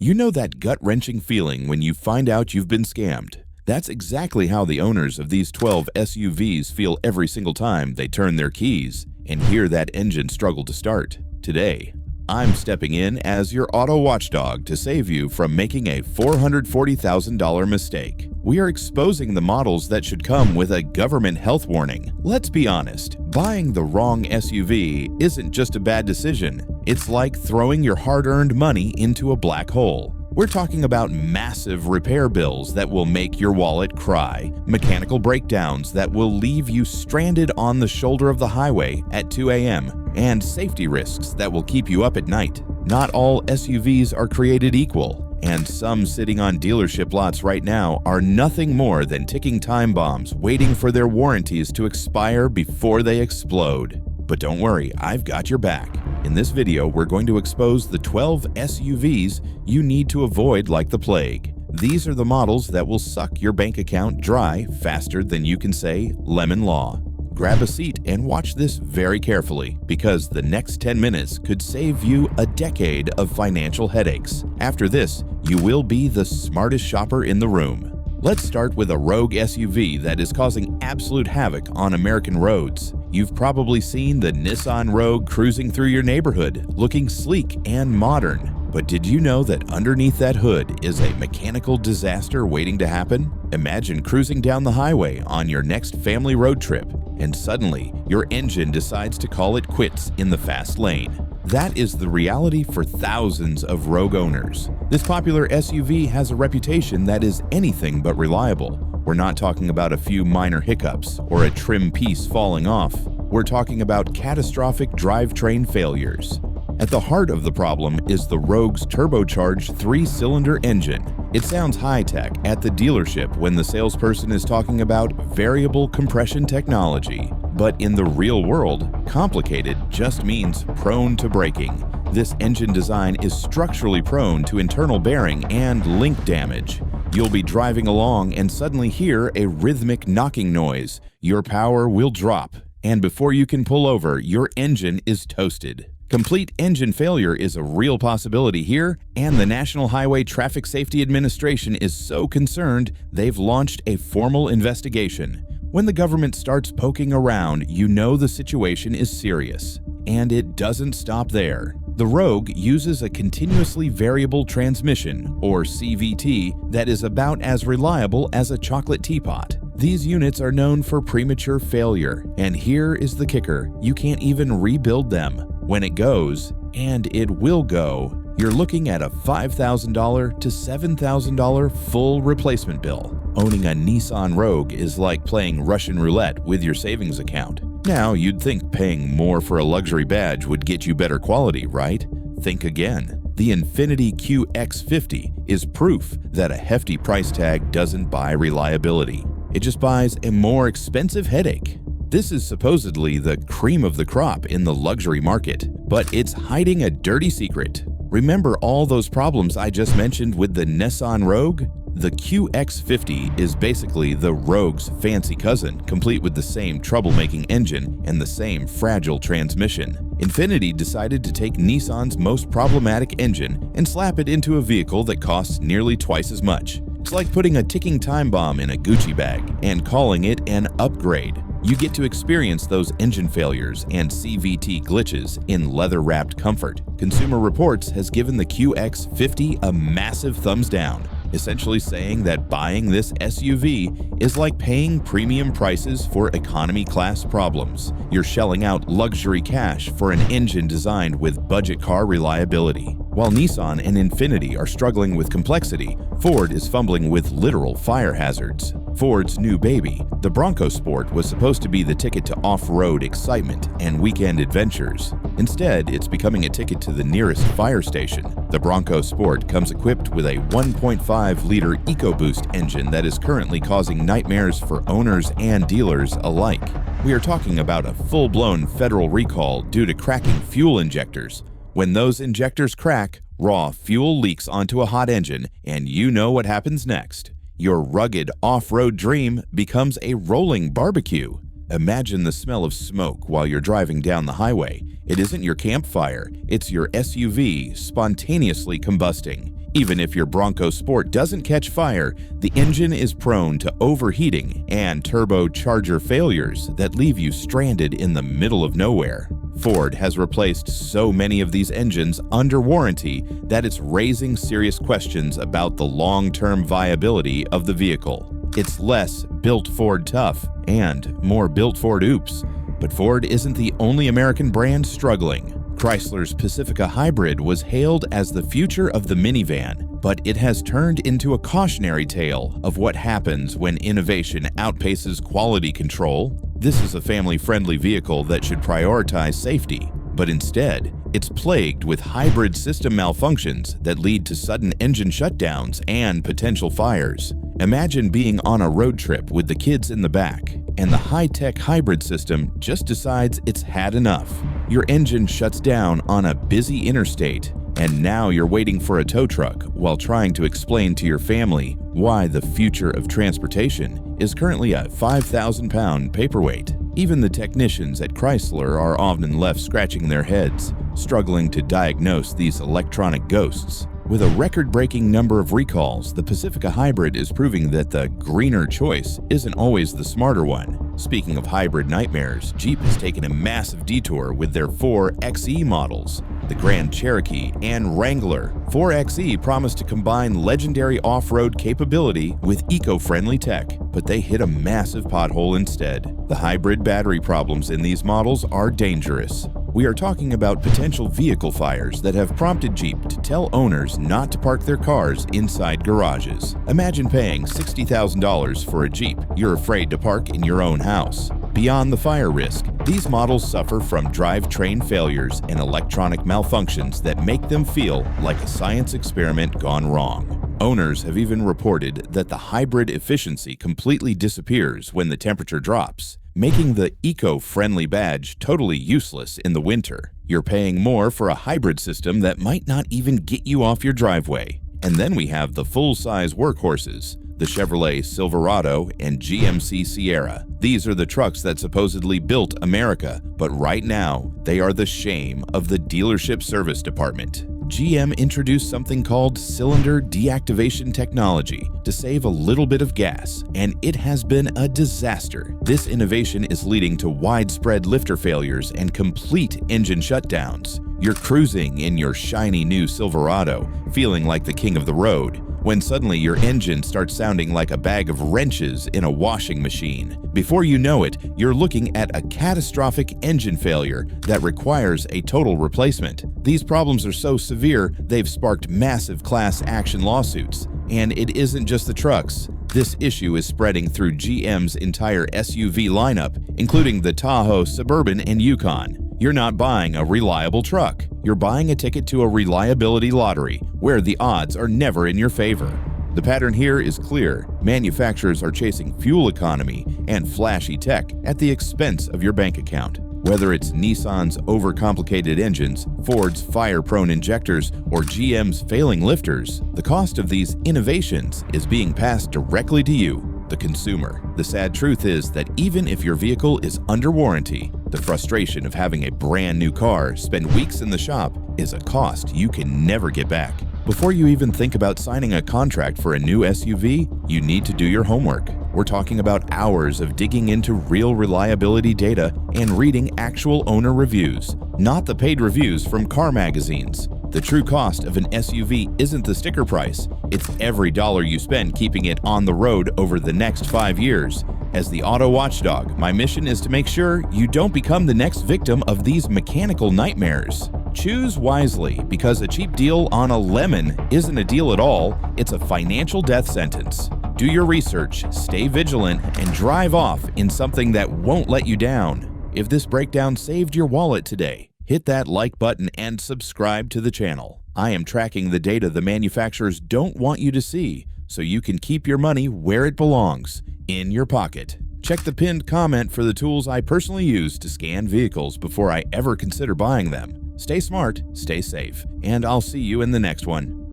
You know that gut-wrenching feeling when you find out you've been scammed? That's exactly how the owners of these 12 SUVs feel every single time they turn their keys and hear that engine struggle to start. Today, I'm stepping in as your Auto Watchdog to save you from making a $440,000 mistake. We are exposing the models that should come with a government health warning. Let's be honest, buying the wrong SUV isn't just a bad decision. It's like throwing your hard-earned money into a black hole. We're talking about massive repair bills that will make your wallet cry, mechanical breakdowns that will leave you stranded on the shoulder of the highway at 2 a.m., and safety risks that will keep you up at night. Not all SUVs are created equal, and some sitting on dealership lots right now are nothing more than ticking time bombs waiting for their warranties to expire before they explode. But don't worry, I've got your back. In this video, we're going to expose the 12 SUVs you need to avoid like the plague. These are the models that will suck your bank account dry faster than you can say lemon law. Grab a seat and watch this very carefully, because the next 10 minutes could save you a decade of financial headaches. After this, you will be the smartest shopper in the room. Let's start with a Rogue SUV that is causing absolute havoc on American roads. You've probably seen the Nissan Rogue cruising through your neighborhood, looking sleek and modern. But did you know that underneath that hood is a mechanical disaster waiting to happen? Imagine cruising down the highway on your next family road trip, and suddenly your engine decides to call it quits in the fast lane. That is the reality for thousands of Rogue owners. This popular SUV has a reputation that is anything but reliable. We're not talking about a few minor hiccups or a trim piece falling off. We're talking about catastrophic drivetrain failures. At the heart of the problem is the Rogue's turbocharged 3-cylinder engine. It sounds high-tech at the dealership when the salesperson is talking about variable compression technology. But in the real world, complicated just means prone to breaking. This engine design is structurally prone to internal bearing and link damage. You'll be driving along and suddenly hear a rhythmic knocking noise. Your power will drop, and before you can pull over, your engine is toasted. Complete engine failure is a real possibility here, and the National Highway Traffic Safety Administration is so concerned they've launched a formal investigation. When the government starts poking around, you know the situation is serious. And it doesn't stop there. The Rogue uses a continuously variable transmission, or CVT, that is about as reliable as a chocolate teapot. These units are known for premature failure, and here is the kicker: you can't even rebuild them. When it goes, and it will go, you're looking at a $5,000 to $7,000 full replacement bill. Owning a Nissan Rogue is like playing Russian roulette with your savings account. Now, you'd think paying more for a luxury badge would get you better quality, right? Think again. The Infiniti QX50 is proof that a hefty price tag doesn't buy reliability. It just buys a more expensive headache. This is supposedly the cream of the crop in the luxury market, but it's hiding a dirty secret. Remember all those problems I just mentioned with the Nissan Rogue? The QX50 is basically the Rogue's fancy cousin, complete with the same troublemaking engine and the same fragile transmission. Infiniti decided to take Nissan's most problematic engine and slap it into a vehicle that costs nearly twice as much. It's like putting a ticking time bomb in a Gucci bag and calling it an upgrade. You get to experience those engine failures and CVT glitches in leather-wrapped comfort. Consumer Reports has given the QX50 a massive thumbs down, essentially saying that buying this SUV is like paying premium prices for economy class problems. You're shelling out luxury cash for an engine designed with budget car reliability. While Nissan and Infiniti are struggling with complexity, Ford is fumbling with literal fire hazards. Ford's new baby, the Bronco Sport, was supposed to be the ticket to off-road excitement and weekend adventures. Instead, it's becoming a ticket to the nearest fire station. The Bronco Sport comes equipped with a 1.5-liter EcoBoost engine that is currently causing nightmares for owners and dealers alike. We are talking about a full-blown federal recall due to cracking fuel injectors. When those injectors crack, raw fuel leaks onto a hot engine, and you know what happens next. Your rugged off-road dream becomes a rolling barbecue. Imagine the smell of smoke while you're driving down the highway. It isn't your campfire, it's your SUV spontaneously combusting. Even if your Bronco Sport doesn't catch fire, the engine is prone to overheating and turbocharger failures that leave you stranded in the middle of nowhere. Ford has replaced so many of these engines under warranty that it's raising serious questions about the long-term viability of the vehicle. It's less built Ford tough and more built Ford oops. But Ford isn't the only American brand struggling. Chrysler's Pacifica Hybrid was hailed as the future of the minivan, but it has turned into a cautionary tale of what happens when innovation outpaces quality control. This is a family-friendly vehicle that should prioritize safety, but instead, it's plagued with hybrid system malfunctions that lead to sudden engine shutdowns and potential fires. Imagine being on a road trip with the kids in the back, and the high-tech hybrid system just decides it's had enough. Your engine shuts down on a busy interstate, and now you're waiting for a tow truck while trying to explain to your family why the future of transportation is currently a 5,000-pound paperweight. Even the technicians at Chrysler are often left scratching their heads, struggling to diagnose these electronic ghosts. With a record-breaking number of recalls, the Pacifica Hybrid is proving that the greener choice isn't always the smarter one. Speaking of hybrid nightmares, Jeep has taken a massive detour with their 4xe models. The Grand Cherokee and Wrangler 4xe promise to combine legendary off-road capability with eco-friendly tech, but they hit a massive pothole instead. The hybrid battery problems in these models are dangerous. We are talking about potential vehicle fires that have prompted Jeep to tell owners not to park their cars inside garages. Imagine paying $60,000 for a Jeep you're afraid to park in your own house. Beyond the fire risk, these models suffer from drivetrain failures and electronic malfunctions that make them feel like a science experiment gone wrong. Owners have even reported that the hybrid efficiency completely disappears when the temperature drops, making the eco-friendly badge totally useless in the winter. You're paying more for a hybrid system that might not even get you off your driveway. And then we have the full-size workhorses, the Chevrolet Silverado and GMC Sierra. These are the trucks that supposedly built America, but right now, they are the shame of the dealership service department. GM introduced something called cylinder deactivation technology to save a little bit of gas, and it has been a disaster. This innovation is leading to widespread lifter failures and complete engine shutdowns. You're cruising in your shiny new Silverado, feeling like the king of the road, when suddenly your engine starts sounding like a bag of wrenches in a washing machine. Before you know it, you're looking at a catastrophic engine failure that requires a total replacement. These problems are so severe, they've sparked massive class action lawsuits. And it isn't just the trucks. This issue is spreading through GM's entire SUV lineup, including the Tahoe, Suburban, and Yukon. You're not buying a reliable truck. You're buying a ticket to a reliability lottery, where the odds are never in your favor. The pattern here is clear. Manufacturers are chasing fuel economy and flashy tech at the expense of your bank account. Whether it's Nissan's overcomplicated engines, Ford's fire-prone injectors, or GM's failing lifters, the cost of these innovations is being passed directly to you, the consumer. The sad truth is that even if your vehicle is under warranty, the frustration of having a brand new car spend weeks in the shop is a cost you can never get back. Before you even think about signing a contract for a new SUV, you need to do your homework. We're talking about hours of digging into real reliability data and reading actual owner reviews, not the paid reviews from car magazines. The true cost of an SUV isn't the sticker price, it's every dollar you spend keeping it on the road over the next 5 years. As the Auto Watchdog, my mission is to make sure you don't become the next victim of these mechanical nightmares. Choose wisely, because a cheap deal on a lemon isn't a deal at all, it's a financial death sentence. Do your research, stay vigilant, and drive off in something that won't let you down. If this breakdown saved your wallet today, hit that like button and subscribe to the channel. I am tracking the data the manufacturers don't want you to see, so you can keep your money where it belongs, in your pocket. Check the pinned comment for the tools I personally use to scan vehicles before I ever consider buying them. Stay smart, stay safe, and I'll see you in the next one.